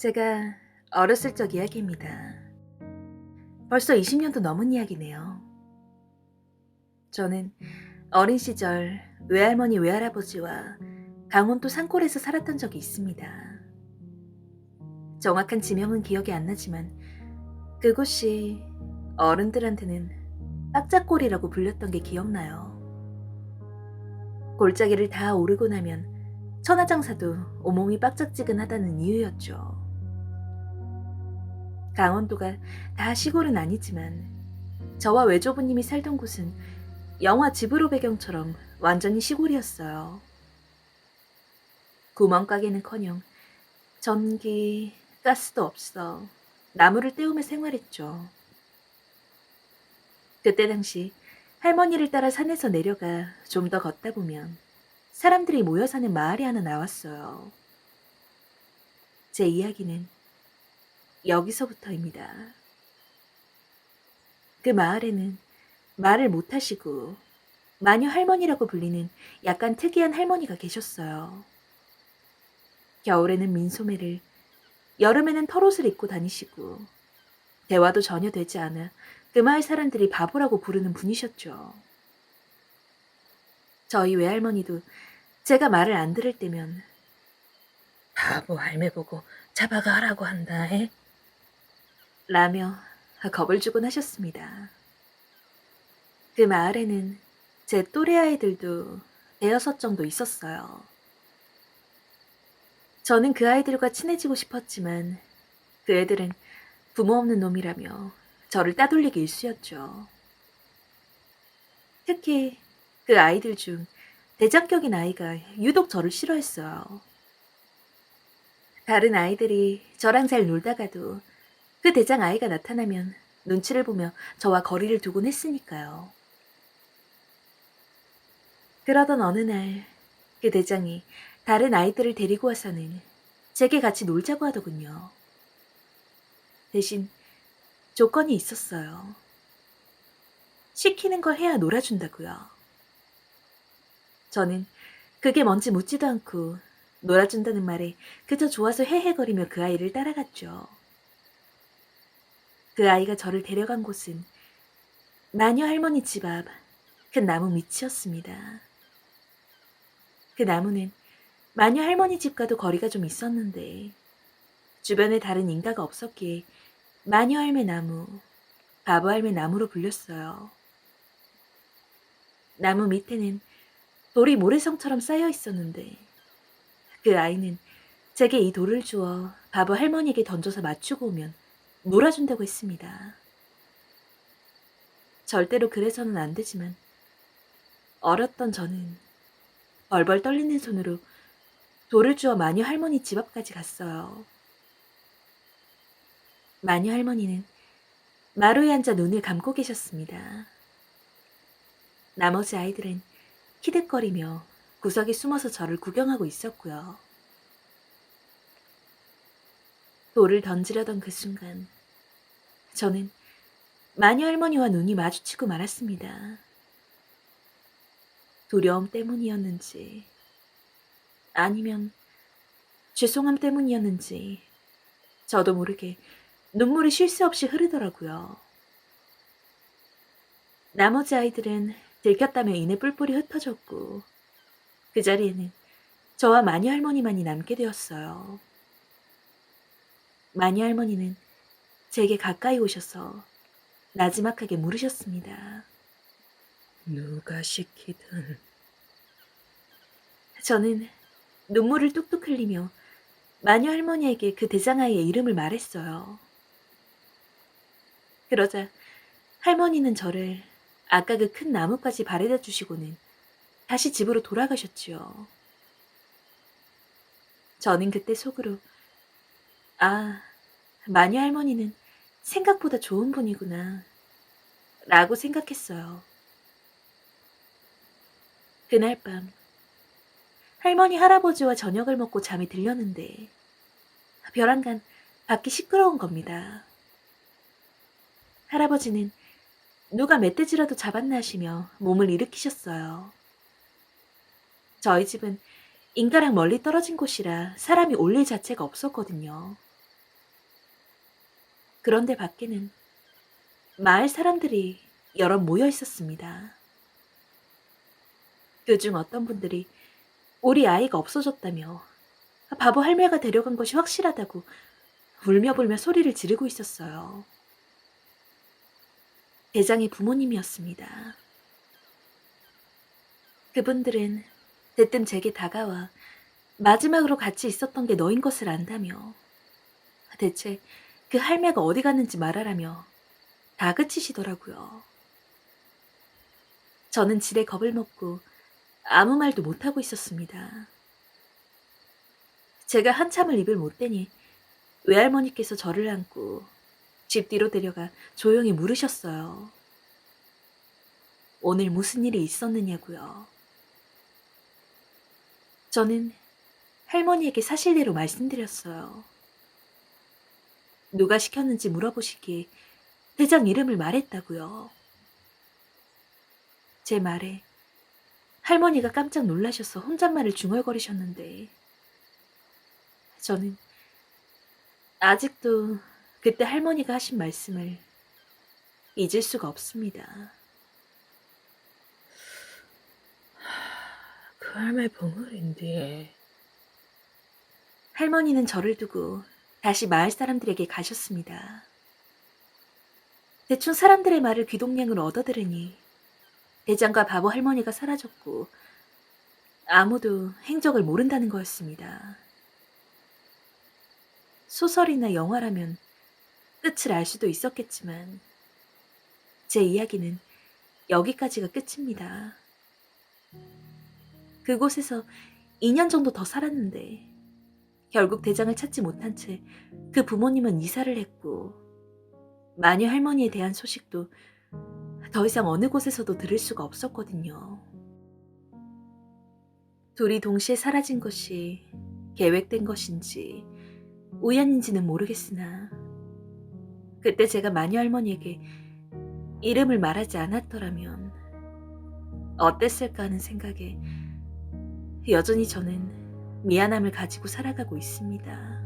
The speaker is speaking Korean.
제가 어렸을 적 이야기입니다. 벌써 20년도 넘은 이야기네요. 저는 어린 시절 외할머니 외할아버지와 강원도 산골에서 살았던 적이 있습니다. 정확한 지명은 기억이 안 나지만 그곳이 어른들한테는 빡짝골이라고 불렸던 게 기억나요. 골짜기를 다 오르고 나면 천하장사도 온몸이 빡짝지근하다는 이유였죠. 강원도가 다 시골은 아니지만 저와 외조부님이 살던 곳은 영화 지브로 배경처럼 완전히 시골이었어요. 구멍가게는커녕 전기, 가스도 없어 나무를 떼우며 생활했죠. 그때 당시 할머니를 따라 산에서 내려가 좀 더 걷다 보면 사람들이 모여 사는 마을이 하나 나왔어요. 제 이야기는 여기서부터입니다. 그 마을에는 말을 못하시고 마녀 할머니라고 불리는 약간 특이한 할머니가 계셨어요. 겨울에는 민소매를, 여름에는 털옷을 입고 다니시고 대화도 전혀 되지 않아 그 마을 사람들이 바보라고 부르는 분이셨죠. 저희 외할머니도 제가 말을 안 들을 때면 바보 할매 보고 잡아가 하라고 한다 해? 라며 겁을 주곤 하셨습니다. 그 마을에는 제 또래 아이들도 대여섯 정도 있었어요. 저는 그 아이들과 친해지고 싶었지만 그 애들은 부모 없는 놈이라며 저를 따돌리기 일쑤였죠. 특히 그 아이들 중 대장격인 아이가 유독 저를 싫어했어요. 다른 아이들이 저랑 잘 놀다가도 그 대장 아이가 나타나면 눈치를 보며 저와 거리를 두곤 했으니까요. 그러던 어느 날 그 대장이 다른 아이들을 데리고 와서는 제게 같이 놀자고 하더군요. 대신 조건이 있었어요. 시키는 걸 해야 놀아준다고요. 저는 그게 뭔지 묻지도 않고 놀아준다는 말에 그저 좋아서 헤헤거리며 그 아이를 따라갔죠. 그 아이가 저를 데려간 곳은 마녀 할머니 집 앞 큰 나무 밑이었습니다. 그 나무는 마녀 할머니 집과도 거리가 좀 있었는데 주변에 다른 인가가 없었기에 마녀 할매 나무, 바보 할매 나무로 불렸어요. 나무 밑에는 돌이 모래성처럼 쌓여 있었는데 그 아이는 제게 이 돌을 주어 바보 할머니에게 던져서 맞추고 오면 놀아준다고 했습니다. 절대로 그래서는 안 되지만 어렸던 저는 벌벌 떨리는 손으로 돌을 주어 마녀 할머니 집 앞까지 갔어요. 마녀 할머니는 마루에 앉아 눈을 감고 계셨습니다. 나머지 아이들은 키득거리며 구석에 숨어서 저를 구경하고 있었고요. 돌을 던지려던 그 순간 저는 마녀 할머니와 눈이 마주치고 말았습니다. 두려움 때문이었는지 아니면 죄송함 때문이었는지 저도 모르게 눈물이 쉴 새 없이 흐르더라고요. 나머지 아이들은 들켰다며 이내 뿔뿔이 흩어졌고 그 자리에는 저와 마녀 할머니만이 남게 되었어요. 마녀 할머니는 제게 가까이 오셔서 나지막하게 물으셨습니다. 누가 시키든. 저는 눈물을 뚝뚝 흘리며 마녀 할머니에게 그 대장아이의 이름을 말했어요. 그러자 할머니는 저를 아까 그 큰 나무까지 바래다 주시고는 다시 집으로 돌아가셨지요. 저는 그때 속으로 아, 마녀 할머니는 생각보다 좋은 분이구나 라고 생각했어요. 그날 밤 할머니 할아버지와 저녁을 먹고 잠이 들렸는데 벼랑간 밖이 시끄러운 겁니다. 할아버지는 누가 멧돼지라도 잡았나 하시며 몸을 일으키셨어요. 저희 집은 인가랑 멀리 떨어진 곳이라 사람이 올 일 자체가 없었거든요. 그런데 밖에는 마을 사람들이 여럿 모여 있었습니다. 그중 어떤 분들이 우리 아이가 없어졌다며 바보 할매가 데려간 것이 확실하다고 울며불며 소리를 지르고 있었어요. 대장의 부모님이었습니다. 그분들은 대뜸 제게 다가와 마지막으로 같이 있었던 게 너인 것을 안다며 대체 그 할매가 어디 갔는지 말하라며 다그치시더라고요. 저는 지레 겁을 먹고 아무 말도 못하고 있었습니다. 제가 한참을 입을 못 대니 외할머니께서 저를 안고 집 뒤로 데려가 조용히 물으셨어요. 오늘 무슨 일이 있었느냐고요. 저는 할머니에게 사실대로 말씀드렸어요. 누가 시켰는지 물어보시기에 대장 이름을 말했다고요. 제 말에 할머니가 깜짝 놀라셔서 혼잣말을 중얼거리셨는데 저는 아직도 그때 할머니가 하신 말씀을 잊을 수가 없습니다. 그 할매 벙어리인데. 할머니는 저를 두고 다시 마을 사람들에게 가셨습니다. 대충 사람들의 말을 귀동냥으로 얻어들으니 대장과 바보 할머니가 사라졌고 아무도 행적을 모른다는 거였습니다. 소설이나 영화라면 끝을 알 수도 있었겠지만 제 이야기는 여기까지가 끝입니다. 그곳에서 2년 정도 더 살았는데 결국 대장을 찾지 못한 채 그 부모님은 이사를 했고 마녀 할머니에 대한 소식도 더 이상 어느 곳에서도 들을 수가 없었거든요. 둘이 동시에 사라진 것이 계획된 것인지 우연인지는 모르겠으나 그때 제가 마녀 할머니에게 이름을 말하지 않았더라면 어땠을까 하는 생각에 여전히 저는 미안함을 가지고 살아가고 있습니다.